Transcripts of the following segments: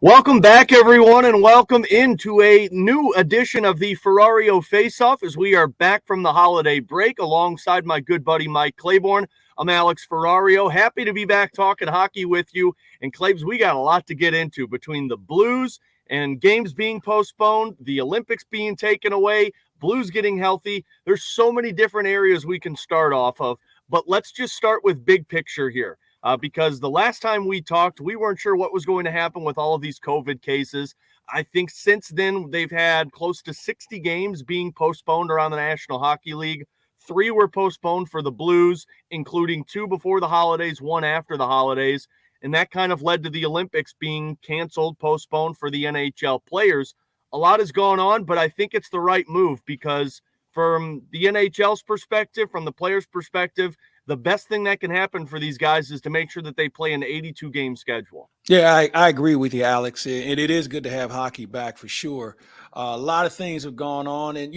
Welcome back, everyone, and welcome into a new edition of the Ferrario Faceoff as we are back from the holiday break alongside my good buddy Mike Claiborne. I'm Alex Ferrario. Happy to be back talking hockey with you. And Claibs, we got a lot to get into between the Blues and games being postponed, the Olympics being taken away, Blues getting healthy. There's so many different areas we can start off of, but let's just start with big picture here. Because the last time we talked, we weren't sure what was going to happen with all of these COVID cases. I think since then, they've had close to 60 games being postponed around the National Hockey League. 3 were postponed for the Blues, including 2 before the holidays, 1 after the holidays. And that kind of led to the Olympics being canceled, postponed for the NHL players. A lot has gone on, but I think it's the right move because from the NHL's perspective, from the players' perspective, the best thing that can happen for these guys is to make sure that they play an 82-game schedule. Yeah, I agree with you, Alex. And it is good to have hockey back for sure. A lot of things have gone on. And,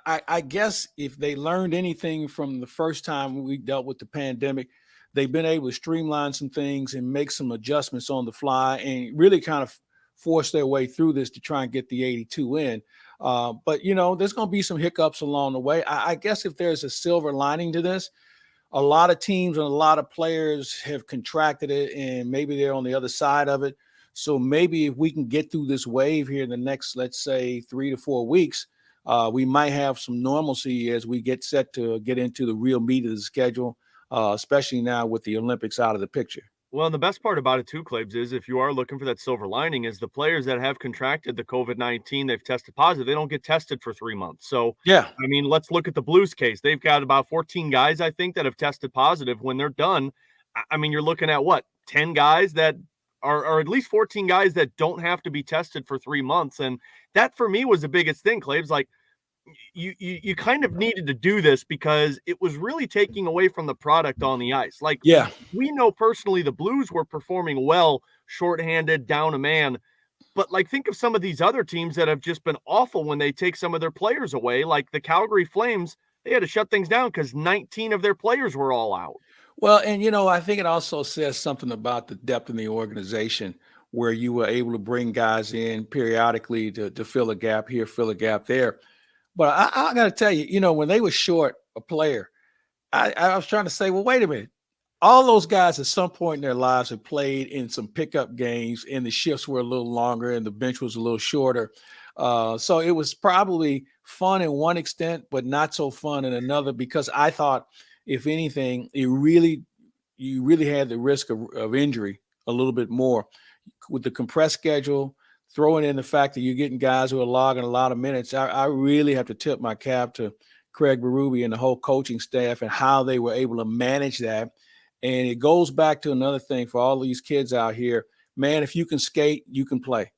I guess if they learned anything from the first time we dealt with the pandemic, they've been able to streamline some things and make some adjustments on the fly and really kind of force their way through this to try and get the 82 in. But, there's going to be some hiccups along the way. I guess if there's a silver lining to this, a lot of teams and a lot of players have contracted it and maybe they're on the other side of it. So maybe if we can get through this wave here in the next, let's say 3 to 4 weeks, we might have some normalcy as we get set to get into the real meat of the schedule, especially now with the Olympics out of the picture. Well, and the best part about it too, Claibs, is if you are looking for that silver lining, is the players that have contracted the COVID-19, they've tested positive, they don't get tested for 3 months. So, yeah, I mean, let's look at the Blues case. They've got about 14 guys, I think, that have tested positive. When they're done, I mean, you're looking at what, 10 guys that are at least 14 guys that don't have to be tested for 3 months. And that for me was the biggest thing, Claibs. Like, you kind of needed to do this because it was really taking away from the product on the ice. Like, yeah, we know personally the Blues were performing well, shorthanded, down a man. But like, think of some of these other teams that have just been awful when they take some of their players away. Like the Calgary Flames, they had to shut things down because 19 of their players were all out. Well, and I think it also says something about the depth in the organization where you were able to bring guys in periodically to fill a gap here, fill a gap there. But I got to tell you, when they were short a player, I was trying to say, well, wait a minute. All those guys at some point in their lives have played in some pickup games and the shifts were a little longer and the bench was a little shorter. So it was probably fun in one extent, but not so fun in another, because I thought, if anything, you really had the risk of injury a little bit more with the compressed schedule. Throwing in the fact that you're getting guys who are logging a lot of minutes, I really have to tip my cap to Craig Berube and the whole coaching staff and how they were able to manage that. And it goes back to another thing for all these kids out here. Man, if you can skate, you can play.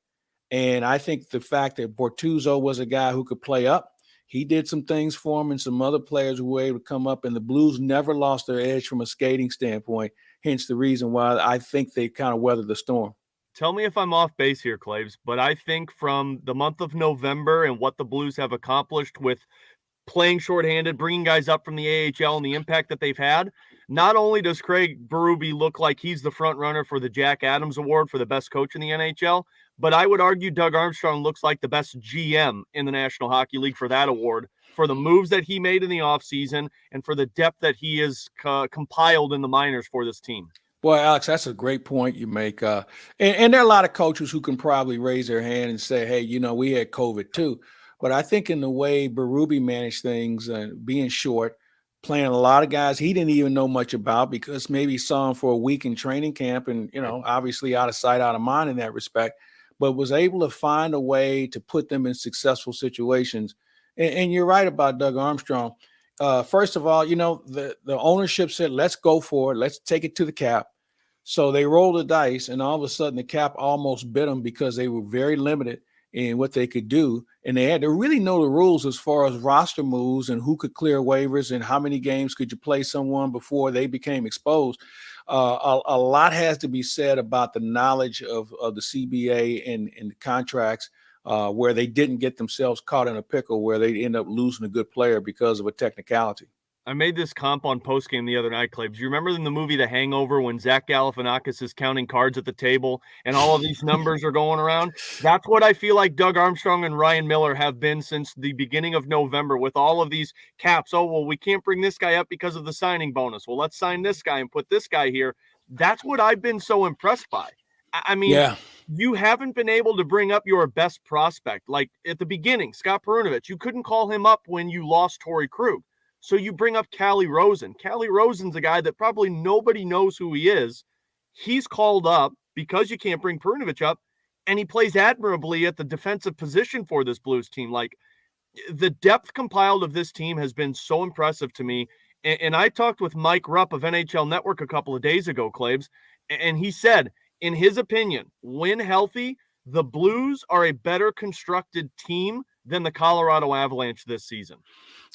And I think the fact that Bortuzzo was a guy who could play up, he did some things for him and some other players who were able to come up, and the Blues never lost their edge from a skating standpoint, hence the reason why I think they kind of weathered the storm. Tell me if I'm off base here, Claves, but I think from the month of November and what the Blues have accomplished with playing shorthanded, bringing guys up from the AHL and the impact that they've had, not only does Craig Berube look like he's the front runner for the Jack Adams Award for the best coach in the NHL, but I would argue Doug Armstrong looks like the best GM in the National Hockey League for that award, for the moves that he made in the offseason and for the depth that he has compiled in the minors for this team. Boy, Alex, that's a great point you make. And there are a lot of coaches who can probably raise their hand and say, hey, we had COVID too. But I think in the way Berube managed things, being short, playing a lot of guys he didn't even know much about because maybe he saw him for a week in training camp and, obviously out of sight, out of mind in that respect, but was able to find a way to put them in successful situations. And you're right about Doug Armstrong. First of all, the ownership said, let's go for it. Let's take it to the cap. So they rolled the dice, and all of a sudden the cap almost bit them because they were very limited in what they could do. And they had to really know the rules as far as roster moves and who could clear waivers and how many games could you play someone before they became exposed. A lot has to be said about the knowledge of the CBA and the contracts where they didn't get themselves caught in a pickle where they end up losing a good player because of a technicality. I made this comp on postgame the other night, Clay. Do you remember in the movie The Hangover when Zach Galifianakis is counting cards at the table and all of these numbers are going around? That's what I feel like Doug Armstrong and Ryan Miller have been since the beginning of November with all of these caps. Oh, well, we can't bring this guy up because of the signing bonus. Well, let's sign this guy and put this guy here. That's what I've been so impressed by. I mean, Yeah. you haven't been able to bring up your best prospect. Like at the beginning, Scott Perunovich, you couldn't call him up when you lost Torrey Krug. So you bring up Calle Rosen. Calle Rosen's a guy that probably nobody knows who he is. He's called up because you can't bring Perunovich up, and he plays admirably at the defensive position for this Blues team. Like the depth compiled of this team has been so impressive to me. And I talked with Mike Rupp of NHL Network a couple of days ago, Claves, and he said, in his opinion, when healthy, the Blues are a better constructed team than the Colorado Avalanche this season.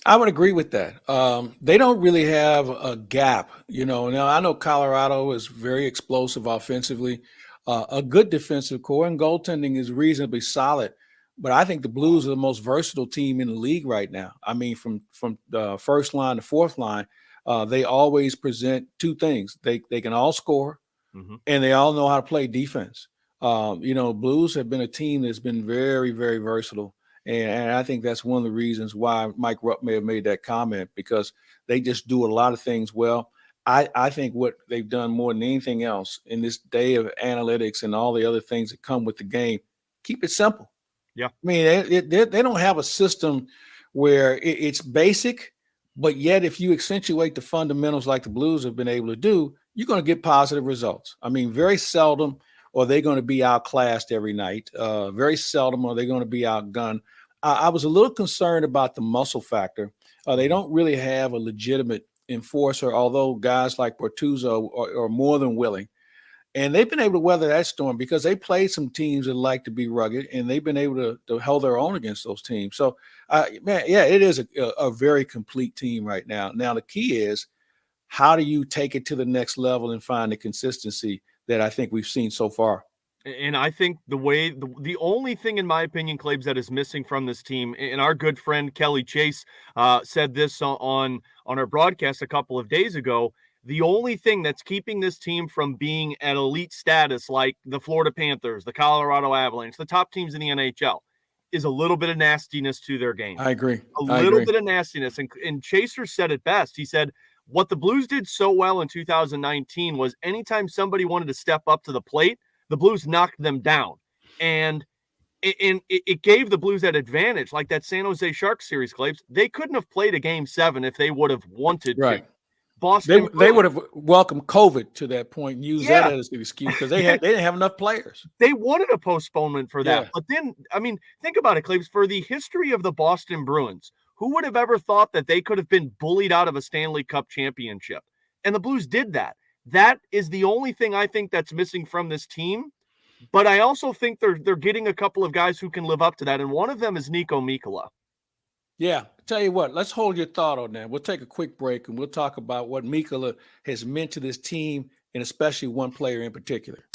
I would agree with that. They don't really have a gap, Now, I know Colorado is very explosive offensively, a good defensive core, and goaltending is reasonably solid. But I think the Blues are the most versatile team in the league right now. I mean, from the first line to fourth line, they always present two things. They can all score, and they all know how to play defense. Blues have been a team that's been very, very versatile. And I think that's one of the reasons why Mike Rupp may have made that comment, because they just do a lot of things well. I think what they've done more than anything else in this day of analytics and all the other things that come with the game, keep it simple. Yeah. I mean, they don't have a system where it's basic, but yet if you accentuate the fundamentals like the Blues have been able to do, you're going to get positive results. I mean, very seldom are they going to be outclassed every night. Very seldom are they going to be outgunned. I was a little concerned about the muscle factor. They don't really have a legitimate enforcer, although guys like Bortuzzo are more than willing. And they've been able to weather that storm because they played some teams that like to be rugged, and they've been able to hold their own against those teams. So, it is a very complete team right now. Now, the key is, how do you take it to the next level and find the consistency that I think we've seen so far? And I think the only thing, in my opinion, Claibs, that is missing from this team, and our good friend Kelly Chase said this on our broadcast a couple of days ago, the only thing that's keeping this team from being at elite status like the Florida Panthers, the Colorado Avalanche, the top teams in the NHL, is a little bit of nastiness to their game. I agree. A little bit of nastiness. And Chaser said it best. He said, what the Blues did so well in 2019 was anytime somebody wanted to step up to the plate, the Blues knocked them down. And it gave the Blues that advantage, like that San Jose Sharks series, Claves. They couldn't have played a Game 7 if they would have wanted to. Boston, they would have welcomed COVID to that point and used that as an excuse because they didn't have enough players. They wanted a postponement for that. But then, I mean, think about it, Claves. For the history of the Boston Bruins, who would have ever thought that they could have been bullied out of a Stanley Cup championship? And the Blues did that. That is the only thing I think that's missing from this team. But I also think they're getting a couple of guys who can live up to that. And one of them is Nico Mikkola. Yeah. Tell you what, let's hold your thought on that. We'll take a quick break and we'll talk about what Mikkola has meant to this team, and especially one player in particular.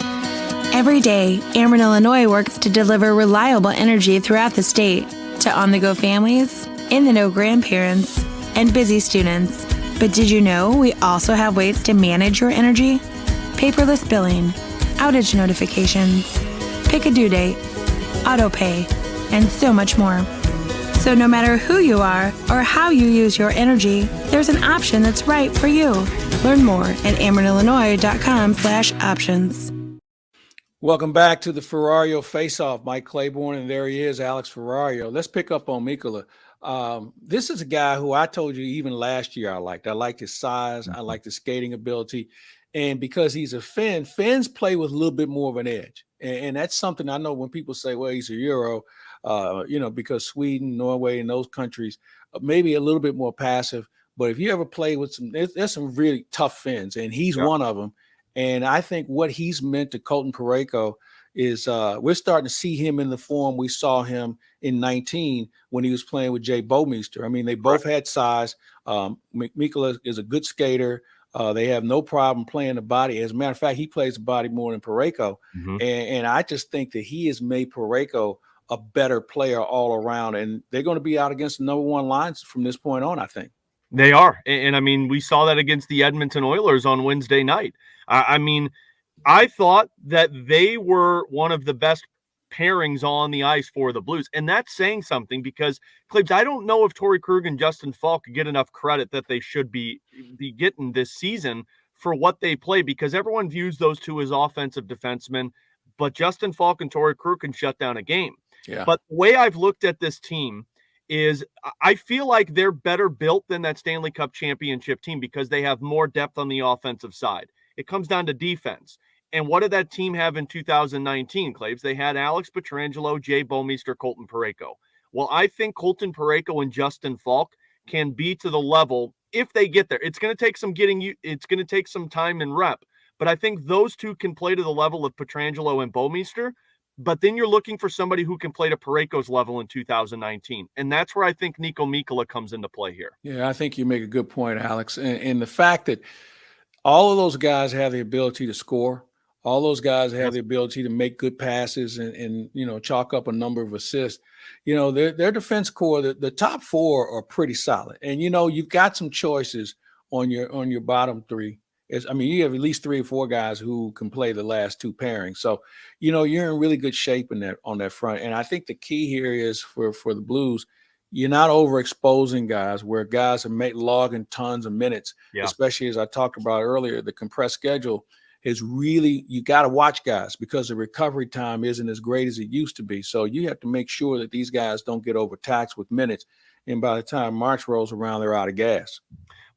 Every day, Ameren, Illinois works to deliver reliable energy throughout the state to on-the-go families, in-the-know grandparents, and busy students. But did you know we also have ways to manage your energy? Paperless billing, outage notifications, pick a due date, auto pay, and so much more. So no matter who you are or how you use your energy, there's an option that's right for you. Learn more at amerenillinois.com/options. Welcome back to the Ferrario Faceoff. Mike Claiborne, and there he is, Alex Ferrario. Let's pick up on Mikkola. This is a guy who I told you even last year I liked. I liked his size. I liked his skating ability. And because he's a Finn, Finns play with a little bit more of an edge. And that's something I know when people say, well, he's a Euro, because Sweden, Norway, and those countries maybe a little bit more passive. But if you ever play with there's some really tough Finns, and he's one of them. And I think what he's meant to Colton Parayko is we're starting to see him in the form we saw him in 19 when he was playing with Jay Bouwmeester. I mean, they both had size. Mikkola is a good skater. They have no problem playing the body. As a matter of fact, he plays the body more than Parayko. And I just think that he has made Parayko a better player all around. And they're going to be out against the number one lines from this point on, I think. They are. And I mean, we saw that against the Edmonton Oilers on Wednesday night. I mean, I thought that they were one of the best pairings on the ice for the Blues. And that's saying something because, Clibbs, I don't know if Torrey Krug and Justin Falk get enough credit that they should be getting this season for what they play, because everyone views those two as offensive defensemen, but Justin Falk and Torrey Krug can shut down a game. Yeah. But the way I've looked at this team is I feel like they're better built than that Stanley Cup championship team because they have more depth on the offensive side. It comes down to defense. And what did that team have in 2019, Claves? They had Alex Pietrangelo, Jay Bouwmeester, Colton Parayko. Well, I think Colton Parayko and Justin Falk can be to the level if they get there. It's going to take some it's going to take some time and rep. But I think those two can play to the level of Pietrangelo and Bouwmeester. But then you're looking for somebody who can play to Parayko's level in 2019. And that's where I think Nico Mikkola comes into play here. Yeah, I think you make a good point, Alex. And the fact that all of those guys have the ability to score, all those guys have the ability to make good passes and chalk up a number of assists. Their defense core, the top four are pretty solid. And, you've got some choices on your bottom three. You have at least 3 or 4 guys who can play the last 2 pairings. So, you're in really good shape on that front. And I think the key here is for the Blues, you're not overexposing guys where guys are logging tons of minutes, especially as I talked about earlier, the compressed schedule is really, you got to watch guys because the recovery time isn't as great as it used to be. So you have to make sure that these guys don't get overtaxed with minutes. And by the time March rolls around, they're out of gas.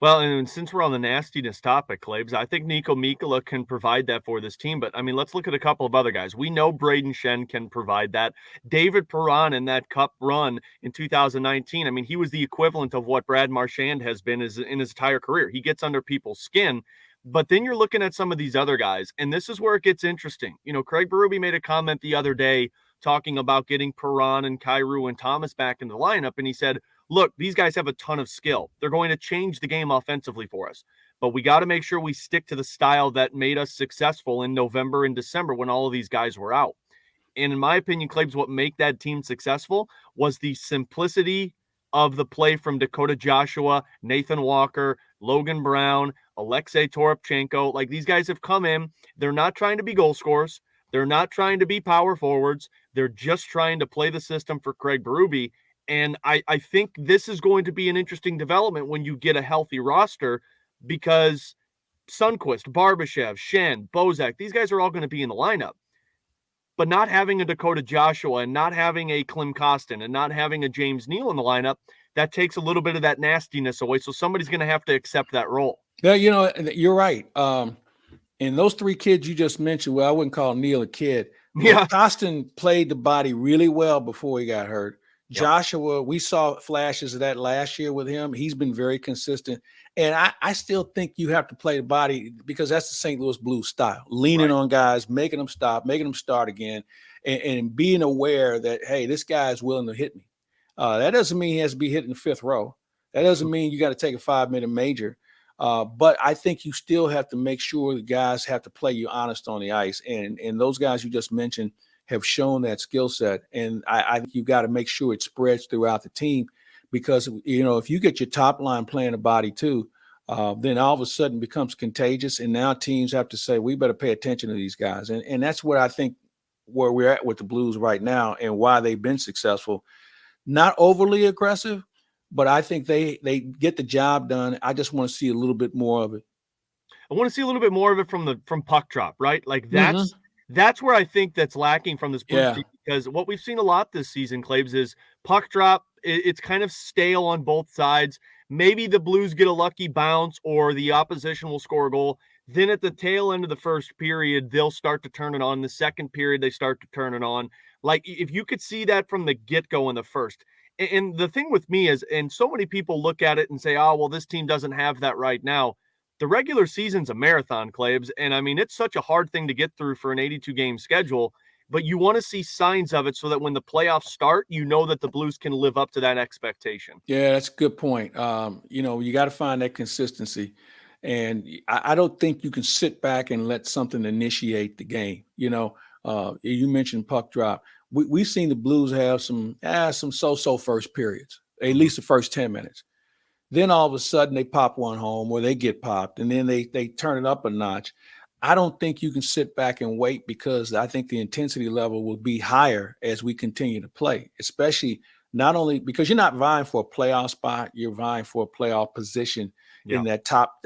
Well, and since we're on the nastiness topic, Claibs, I think Nico Mikkola can provide that for this team. But, let's look at a couple of other guys. We know Braden Shen can provide that. David Perron in that cup run in 2019, he was the equivalent of what Brad Marchand has been in his entire career. He gets under people's skin. But then you're looking at some of these other guys, and this is where it gets interesting. Craig Berube made a comment the other day talking about getting Perron and Kyrou and Thomas back in the lineup, and he said, look, these guys have a ton of skill. They're going to change the game offensively for us. But we got to make sure we stick to the style that made us successful in November and December when all of these guys were out. And in my opinion, Claibs, what made that team successful was the simplicity of the play from Dakota Joshua, Nathan Walker, Logan Brown, Alexei Toropchenko. Like, these guys have come in. They're not trying to be goal scorers. They're not trying to be power forwards. They're just trying to play the system for Craig Berube. And I think this is going to be an interesting development when you get a healthy roster, because Sundqvist, Barbashev, Shen, Bozak, these guys are all going to be in the lineup. But not having a Dakota Joshua and not having a Klim Kostin and not having a James Neal in the lineup, that takes a little bit of that nastiness away. So somebody's going to have to accept that role. Yeah, you're right. And those 3 kids you just mentioned, well, I wouldn't call Neal a kid. Yeah. Kostin played the body really well before he got hurt. Yep. Joshua, we saw flashes of that last year with him. He's been very consistent. And I still think you have to play the body because that's the St. Louis Blues style, leaning on guys, making them stop, making them start again, and being aware that, hey, this guy is willing to hit me. That doesn't mean he has to be hitting the 5th row. That doesn't mean you got to take a 5-minute major. But I think you still have to make sure the guys have to play you honest on the ice. And those guys you just mentioned have shown that skill set. And I think you've got to make sure it spreads throughout the team because, if you get your top line playing the body too, then all of a sudden becomes contagious. And now teams have to say, we better pay attention to these guys. And that's what I think where we're at with the Blues right now and why they've been successful. Not overly aggressive, but I think they get the job done. I just want to see a little bit more of it. I want to see a little bit more of it from puck drop, right? Like that's where I think that's lacking from this Blues team, because what we've seen a lot this season, Claibs, is puck drop. It's kind of stale on both sides. Maybe the Blues get a lucky bounce or the opposition will score a goal. Then at the tail end of the first period, they'll start to turn it on. The second period, they start to turn it on. Like, if you could see that from the get-go in the first. And the thing with me is, and so many people look at it and say, oh, well, this team doesn't have that right now. The regular season's a marathon, Claibs. And it's such a hard thing to get through for an 82-game schedule. But you want to see signs of it so that when the playoffs start, that the Blues can live up to that expectation. Yeah, that's a good point. You got to find that consistency. And I don't think you can sit back and let something initiate the game. You mentioned puck drop. We've seen the Blues have some so-so first periods, at least the first 10 minutes. Then all of a sudden they pop one home or they get popped, and then they turn it up a notch. I don't think you can sit back and wait, because I think the intensity level will be higher as we continue to play, especially not only because you're not vying for a playoff spot, you're vying for a playoff position in that top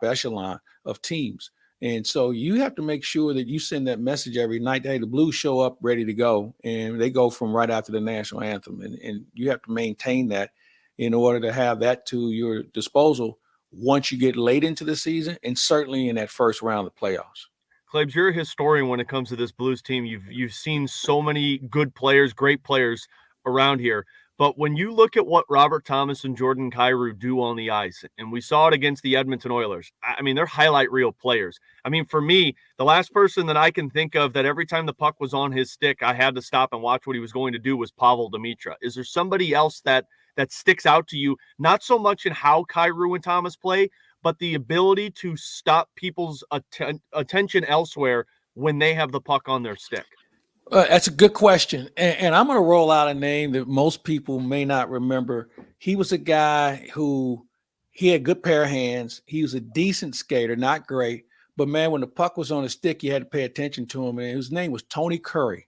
echelon of teams. And so you have to make sure that you send that message every night. Hey, the Blues show up ready to go, and they go from right after the national anthem. And you have to maintain that in order to have that to your disposal once you get late into the season, and certainly in that first round of playoffs. Claibs, you're a historian when it comes to this Blues team. You've seen so many good players, great players around here. But when you look at what Robert Thomas and Jordan Kyrou do on the ice, and we saw it against the Edmonton Oilers, I mean, they're highlight reel players. I mean, for me, the last person that I can think of that every time the puck was on his stick, I had to stop and watch what he was going to do was Pavel Demitra. Is there somebody else that sticks out to you, not so much in how Kyrou and Thomas play, but the ability to stop people's attention elsewhere when they have the puck on their stick? That's a good question. And I'm going to roll out a name that most people may not remember. He was a guy who he had a good pair of hands. He was a decent skater, not great. But, man, when the puck was on his stick, you had to pay attention to him. And his name was Tony Curry.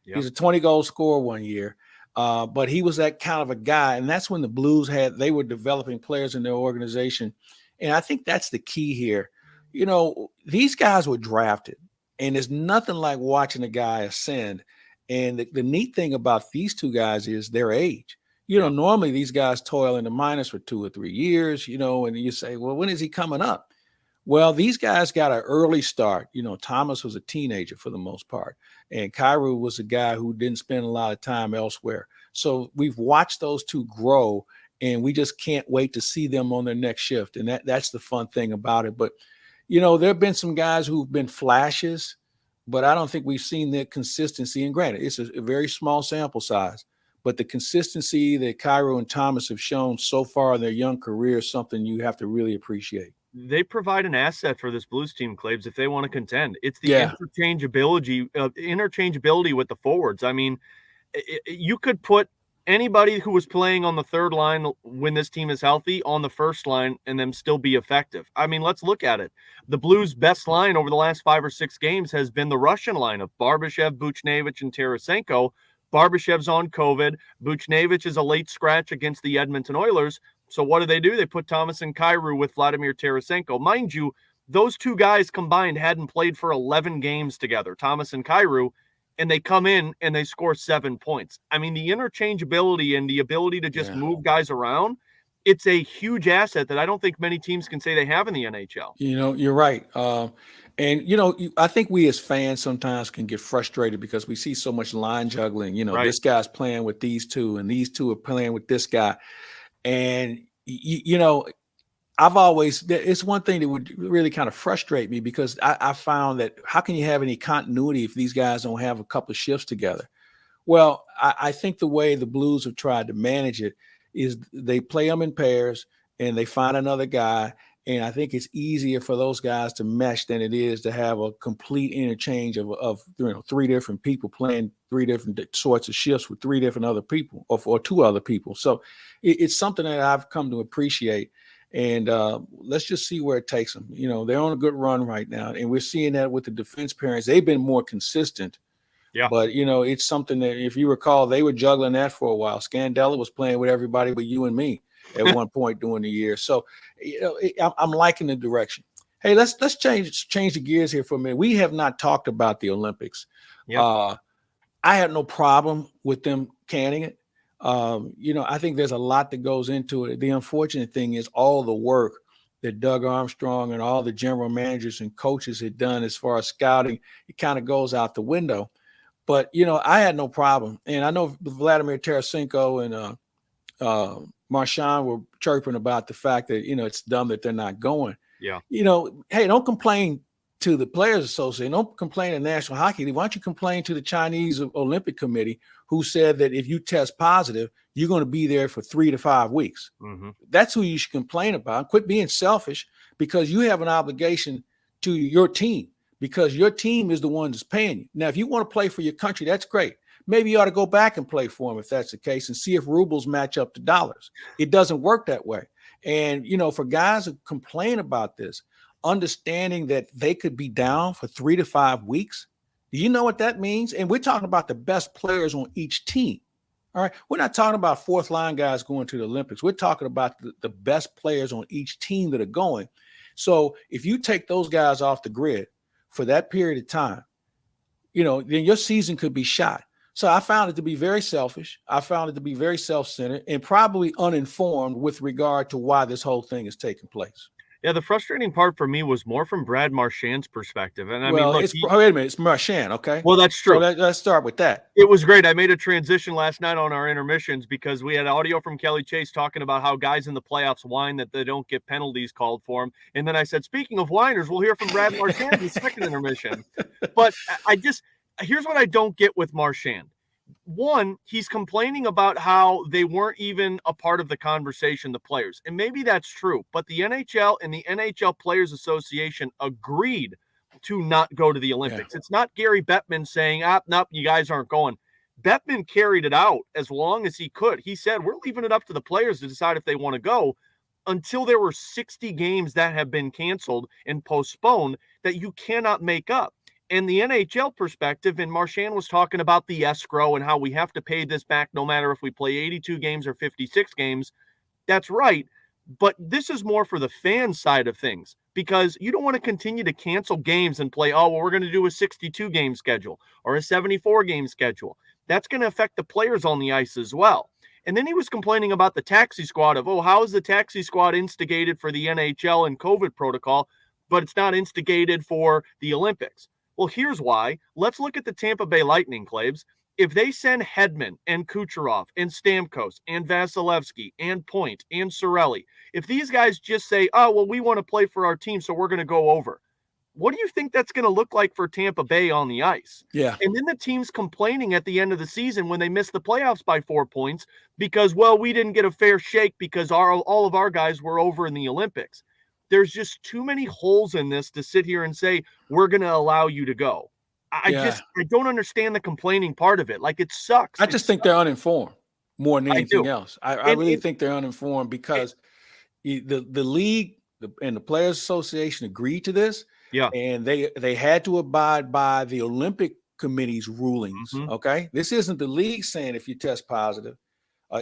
Yep. He was a 20-goal scorer one year. But he was that kind of a guy. And that's when the Blues they were developing players in their organization. And I think that's the key here. You know, these guys were drafted. And there's nothing like watching a guy ascend. And the neat thing about these two guys is their age. You know, normally these guys toil in the minors for 2 or 3 years, you know, and you say, well, when is he coming up? Well, these guys got an early start. You know, Thomas was a teenager for the most part. And Kyrou was a guy who didn't spend a lot of time elsewhere. So we've watched those two grow, and we just can't wait to see them on their next shift. And that's the fun thing about it. But you know, there have been some guys who've been flashes, but I don't think we've seen the consistency. And granted, it's a very small sample size, but the consistency that Kyrou and Thomas have shown so far in their young career is something you have to really appreciate. They provide an asset for this Blues team, Claibs, if they want to contend. It's the interchangeability with the forwards. I mean, you could put anybody who was playing on the third line when this team is healthy on the first line and them still be effective. I mean, let's look at it. The Blues' best line over the last 5 or 6 games has been the Russian line of Barbashev, Buchnevich, and Tarasenko. Barbashev's on COVID. Buchnevich is a late scratch against the Edmonton Oilers. So what do? They put Thomas and Kyrou with Vladimir Tarasenko. Mind you, those two guys combined hadn't played for 11 games together, Thomas and Kyrou, and they come in and they score 7 points. I mean, the interchangeability and the ability to just move guys around, it's a huge asset that I don't think many teams can say they have in the NHL. You know, you're right. And, you know, I think we as fans sometimes can get frustrated because we see so much line juggling. You know, This guy's playing with these two and these two are playing with this guy. And, you know, it's one thing that would really kind of frustrate me because I found that how can you have any continuity if these guys don't have a couple of shifts together? Well, I think the way the Blues have tried to manage it is they play them in pairs and they find another guy. And I think it's easier for those guys to mesh than it is to have a complete interchange of 3 different people playing 3 different sorts of shifts with 3 different other people or 2 other people. So it's something that I've come to appreciate. And let's just see where it takes them. You know, they're on a good run right now. And we're seeing that with the defense pairings. They've been more consistent. Yeah. But, you know, it's something that, if you recall, they were juggling that for a while. Scandella was playing with everybody but you and me at one point during the year. So, you know, I'm liking the direction. Hey, let's change the gears here for a minute. We have not talked about the Olympics. Yep. I had no problem with them canning it. You know, I think there's a lot that goes into it. The unfortunate thing is all the work that Doug Armstrong and all the general managers and coaches had done as far as scouting, it kind of goes out the window. But, you know, I had no problem. And I know Vladimir Tarasenko and Marchand were chirping about the fact that, you know, it's dumb that they're not going. Yeah. You know, hey, don't complain to the Players Association. Don't complain to National Hockey League. Why don't you complain to the Chinese Olympic Committee, who said that if you test positive, you're going to be there for 3 to 5 weeks. Mm-hmm. That's who you should complain about. Quit being selfish, because you have an obligation to your team, because your team is the one that's paying you. Now, if you want to play for your country, that's great. Maybe you ought to go back and play for them if that's the case and see if rubles match up to dollars. It doesn't work that way. And, for guys who complain about this, understanding that they could be down for 3 to 5 weeks, do you know what that means? And we're talking about the best players on each team. All right. We're not talking about fourth line guys going to the Olympics. We're talking about the best players on each team that are going. So if you take those guys off the grid for that period of time, then your season could be shot. So I found it to be very selfish. I found it to be very self-centered and probably uninformed with regard to why this whole thing is taking place. Yeah, the frustrating part for me was more from Brad Marchand's perspective. And wait a minute, it's Marchand, okay? Well, that's true. So let's start with that. It was great. I made a transition last night on our intermissions because we had audio from Kelly Chase talking about how guys in the playoffs whine that they don't get penalties called for them. And then I said, speaking of whiners, we'll hear from Brad Marchand in the second intermission. But here's what I don't get with Marchand. One, he's complaining about how they weren't even a part of the conversation, the players. And maybe that's true, but the NHL and the NHL Players Association agreed to not go to the Olympics. Yeah. It's not Gary Bettman saying, nope, you guys aren't going. Bettman carried it out as long as he could. He said, we're leaving it up to the players to decide if they want to go, until there were 60 games that have been canceled and postponed that you cannot make up. And the NHL perspective, and Marchand was talking about the escrow and how we have to pay this back no matter if we play 82 games or 56 games. That's right. But this is more for the fan side of things, because you don't want to continue to cancel games and play, we're going to do a 62-game schedule or a 74-game schedule. That's going to affect the players on the ice as well. And then he was complaining about the taxi squad of, how is the taxi squad instigated for the NHL and COVID protocol, but it's not instigated for the Olympics? Well, here's why. Let's look at the Tampa Bay Lightning, Claibs. If they send Hedman and Kucherov and Stamkos and Vasilevsky and Point and Cirelli, if these guys just say, we want to play for our team, so we're going to go over, what do you think that's going to look like for Tampa Bay on the ice? Yeah. And then the team's complaining at the end of the season when they miss the playoffs by 4 points because, we didn't get a fair shake because all of our guys were over in the Olympics. There's just too many holes in this to sit here and say, we're going to allow you to go. I don't understand the complaining part of it. Like, it sucks. I just think they're uninformed more than anything else. I really think they're uninformed because the league and the Players Association agreed to this. Yeah. And they had to abide by the Olympic Committee's rulings. Mm-hmm. Okay. This isn't the league saying if you test positive.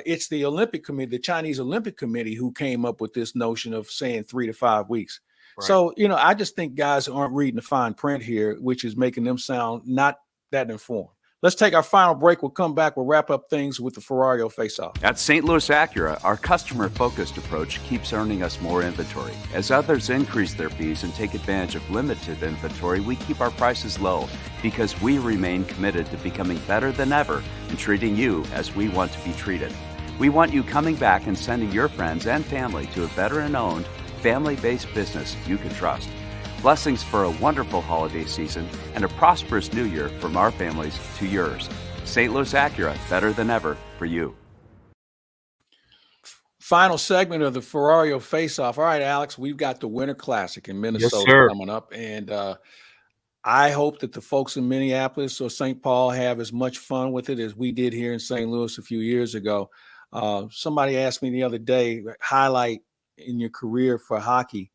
It's the Olympic Committee, the Chinese Olympic Committee, who came up with this notion of saying 3 to 5 weeks. Right. So, I just think guys aren't reading the fine print here, which is making them sound not that informed. Let's take our final break. We'll come back. We'll wrap up things with the Ferrario Faceoff. At St. Louis Acura, our customer-focused approach keeps earning us more inventory. As others increase their fees and take advantage of limited inventory, we keep our prices low because we remain committed to becoming better than ever and treating you as we want to be treated. We want you coming back and sending your friends and family to a veteran-owned, family-based business you can trust. Blessings for a wonderful holiday season and a prosperous new year from our families to yours. St. Louis Acura, better than ever for you. Final segment of the Ferrario Faceoff. All right, Alex, we've got the Winter Classic in Minnesota coming up. And I hope that the folks in Minneapolis or St. Paul have as much fun with it as we did here in St. Louis a few years ago. Somebody asked me the other day, highlight in your career for hockey.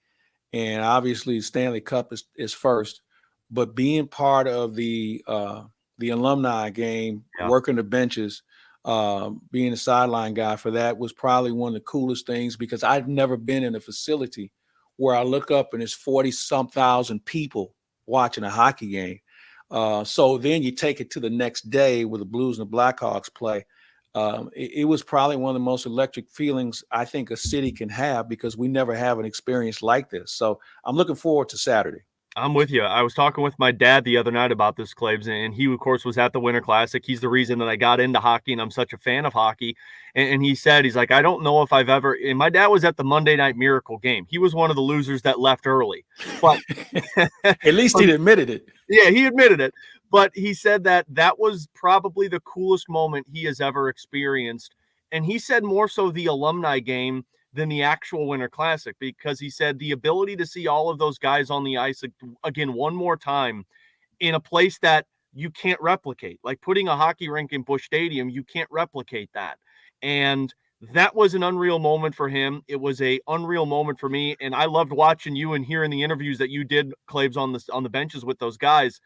And obviously Stanley Cup is first, but being part of the alumni game, working the benches, being a sideline guy for that was probably one of the coolest things, because I've never been in a facility where I look up and there's 40-some thousand people watching a hockey game. So then you take it to the next day where the Blues and the Blackhawks play. It was probably one of the most electric feelings I think a city can have, because we never have an experience like this. So I'm looking forward to Saturday. I'm with you. I was talking with my dad the other night about this, Claibs, and he, of course, was at the Winter Classic. He's the reason that I got into hockey, and I'm such a fan of hockey. And he said, he's like, I don't know if I've ever – and my dad was at the Monday Night Miracle game. He was one of the losers that left early. But at least he admitted it. Yeah, he admitted it. But he said that was probably the coolest moment he has ever experienced. And he said more so the alumni game than the actual Winter Classic, because he said the ability to see all of those guys on the ice again one more time in a place that you can't replicate, like putting a hockey rink in Busch Stadium, you can't replicate that. And That was an unreal moment for him. It was a unreal moment for me, and I loved watching you and hearing the interviews that you did, Claibs, on the benches with those guys.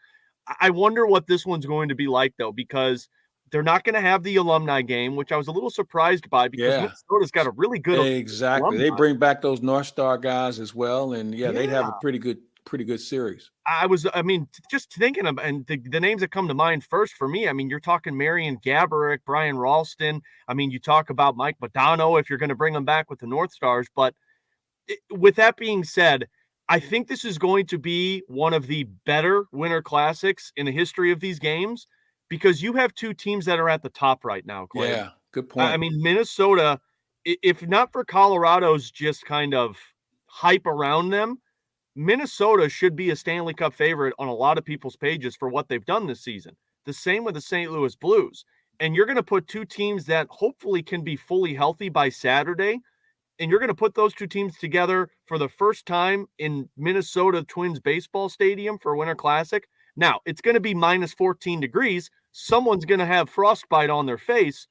I wonder what this one's going to be like, though, because they're not going to have the alumni game, which I was a little surprised by because Yeah, Minnesota's got a really good exactly. They alumni. bring back those North Star guys as well, and they'd have a Yeah. pretty good series. I mean, just thinking of, and the names that come to mind first for me, I mean, you're talking Marion Gaborik, Brian Ralston. I mean, you talk about Mike Modano if you're going to bring him back with the North Stars. But with that being said, I think this is going to be one of the better Winter Classics in the history of these games because you have two teams that are at the top right now, Clay. Yeah, good point. I mean, Minnesota, if not for Colorado's just kind of hype around them, Minnesota should be a Stanley Cup favorite on a lot of people's pages for what they've done this season. The same with the St. Louis Blues. And you're going to put two teams that hopefully can be fully healthy by Saturday. And you're going to put those two teams together for the first time in Minnesota Twins baseball stadium for a Winter Classic. Now, it's going to be minus 14 degrees. Someone's going to have frostbite on their face.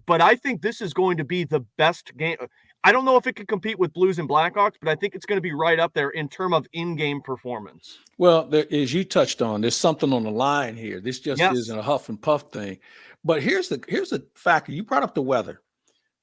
But I think this is going to be the best game. I don't know if it could compete with Blues and Blackhawks, but I think it's going to be right up there in terms of in-game performance. Well, as you touched on, there's something on the line here. This just isn't a huff and puff thing. But here's the factor. You brought up the weather.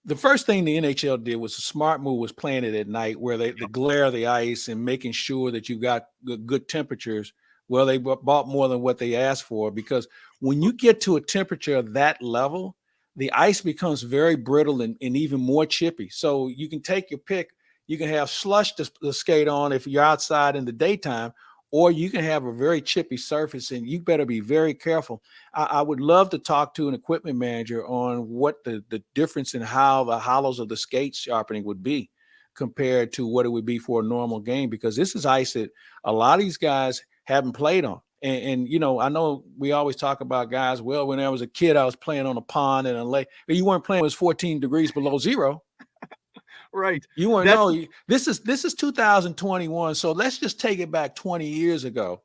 The first thing the NHL did was a smart move was playing it at night where the glare of the ice and making sure that you got good temperatures. Well, they bought more than what they asked for because when you get to a temperature of that level, the ice becomes very brittle and even more chippy. So you can take your pick. You can have slush to skate on if you're outside in the daytime, or you can have a very chippy surface, and you better be very careful. I would love to talk to an equipment manager on what the difference in how the hollows of the skate sharpening would be compared to what it would be for a normal game, because this is ice that a lot of these guys haven't played on. And I know we always talk about guys, well, when I was a kid, I was playing on a pond in a lake. But you weren't playing when it was 14 degrees below zero. Right. You weren't. No, this is 2021. So let's just take it back 20 years ago.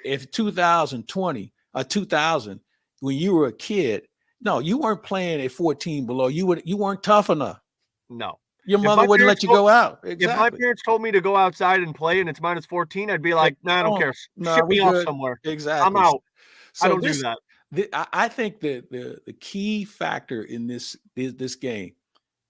If 2020 or 2000, when you were a kid, no, you weren't playing at 14 below. You weren't tough enough. No. Your mother wouldn't let you go out. Exactly. If my parents told me to go outside and play and it's minus 14, I'd be like, nah, I don't care. Ship me off somewhere. Exactly. I'm out. So I don't do that. I think that the key factor in this game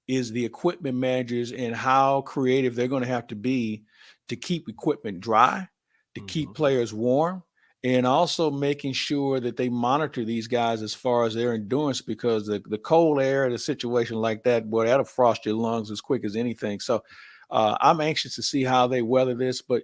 is the equipment managers and how creative they're going to have to be to keep equipment dry, to keep players warm, and also making sure that they monitor these guys as far as their endurance, because the cold air, the situation like that, boy, that'll frost your lungs as quick as anything. So I'm anxious to see how they weather this. But,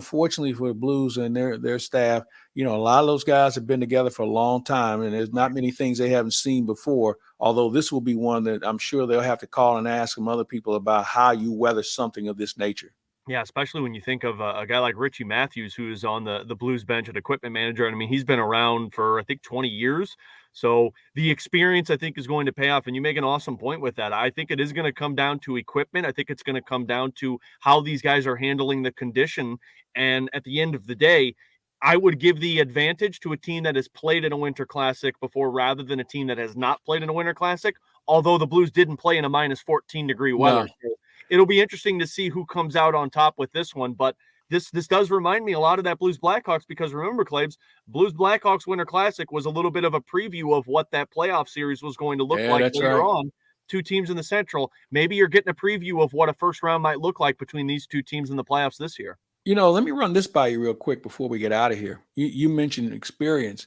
fortunately for the Blues and their staff, a lot of those guys have been together for a long time, and there's not many things they haven't seen before, although this will be one that I'm sure they'll have to call and ask some other people about how you weather something of this nature. Yeah, especially when you think of a guy like Richie Matthews, who is on the Blues bench at equipment manager. And I mean, he's been around for, I think, 20 years. So the experience, I think, is going to pay off. And you make an awesome point with that. I think it is going to come down to equipment. I think it's going to come down to how these guys are handling the condition. And at the end of the day, I would give the advantage to a team that has played in a Winter Classic before rather than a team that has not played in a Winter Classic, although the Blues didn't play in a minus 14 degree weather. No. So it'll be interesting to see who comes out on top with this one. But this does remind me a lot of that Blues Blackhawks, because remember, Claibs, Blues Blackhawks Winter Classic was a little bit of a preview of what that playoff series was going to look like later on. Two teams in the Central. Maybe you're getting a preview of what a first round might look like between these two teams in the playoffs this year. Let me run this by you real quick before we get out of here. You mentioned experience.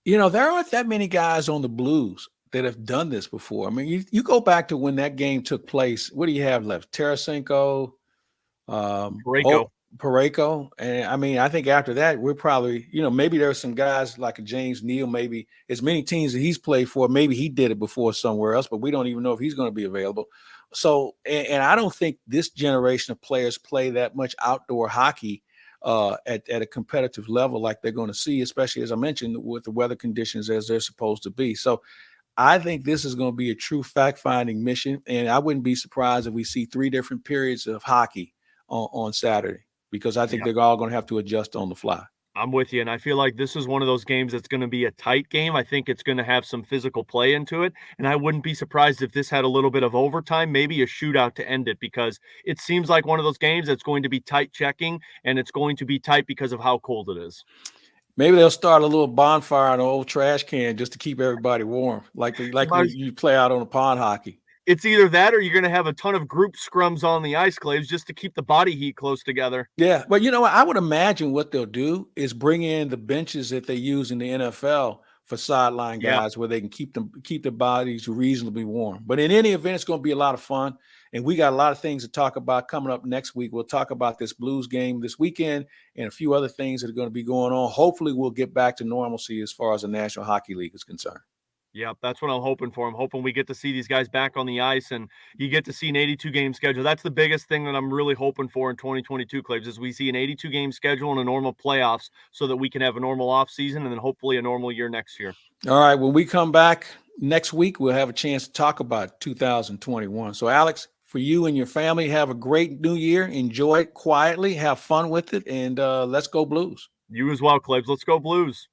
There aren't that many guys on the Blues that have done this before. I mean, you go back to when that game took place. What do you have left? Tarasenko, Parayko. And I mean, I think after that, we're probably, maybe there's some guys like a James Neal, maybe as many teams that he's played for, maybe he did it before somewhere else, but we don't even know if he's going to be available. So, and I don't think this generation of players play that much outdoor hockey at a competitive level like they're going to see, especially, as I mentioned, with the weather conditions as they're supposed to be. So I think this is going to be a true fact-finding mission, and I wouldn't be surprised if we see 3 different periods of hockey on Saturday, because I think they're all going to have to adjust on the fly. I'm with you, and I feel like this is one of those games that's going to be a tight game. I think it's going to have some physical play into it, and I wouldn't be surprised if this had a little bit of overtime, maybe a shootout to end it, because it seems like one of those games that's going to be tight checking, and it's going to be tight because of how cold it is. Maybe they'll start a little bonfire on an old trash can just to keep everybody warm, like you play out on a pond hockey. It's either that or you're going to have a ton of group scrums on the ice, Claves, just to keep the body heat close together. Yeah, but you know what? I would imagine what they'll do is bring in the benches that they use in the NFL for sideline guys, where they can keep their bodies reasonably warm. But in any event, it's going to be a lot of fun, and we got a lot of things to talk about coming up next week. We'll talk about this Blues game this weekend and a few other things that are going to be going on. Hopefully, we'll get back to normalcy as far as the National Hockey League is concerned. Yep, that's what I'm hoping for. I'm hoping we get to see these guys back on the ice and you get to see an 82-game schedule. That's the biggest thing that I'm really hoping for in 2022, Claves, is we see an 82-game schedule and a normal playoffs so that we can have a normal offseason and then hopefully a normal year next year. All right, when we come back next week, we'll have a chance to talk about 2021. So, Alex, for you and your family, have a great new year. Enjoy it quietly. Have fun with it, and let's go Blues. You as well, Claves. Let's go Blues.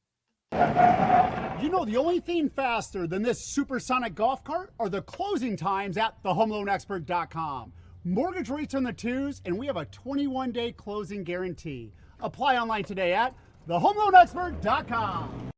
You know, the only thing faster than this supersonic golf cart are the closing times at thehomeloanexpert.com. Mortgage rates on the twos, and we have a 21-day closing guarantee. Apply online today at thehomeloanexpert.com.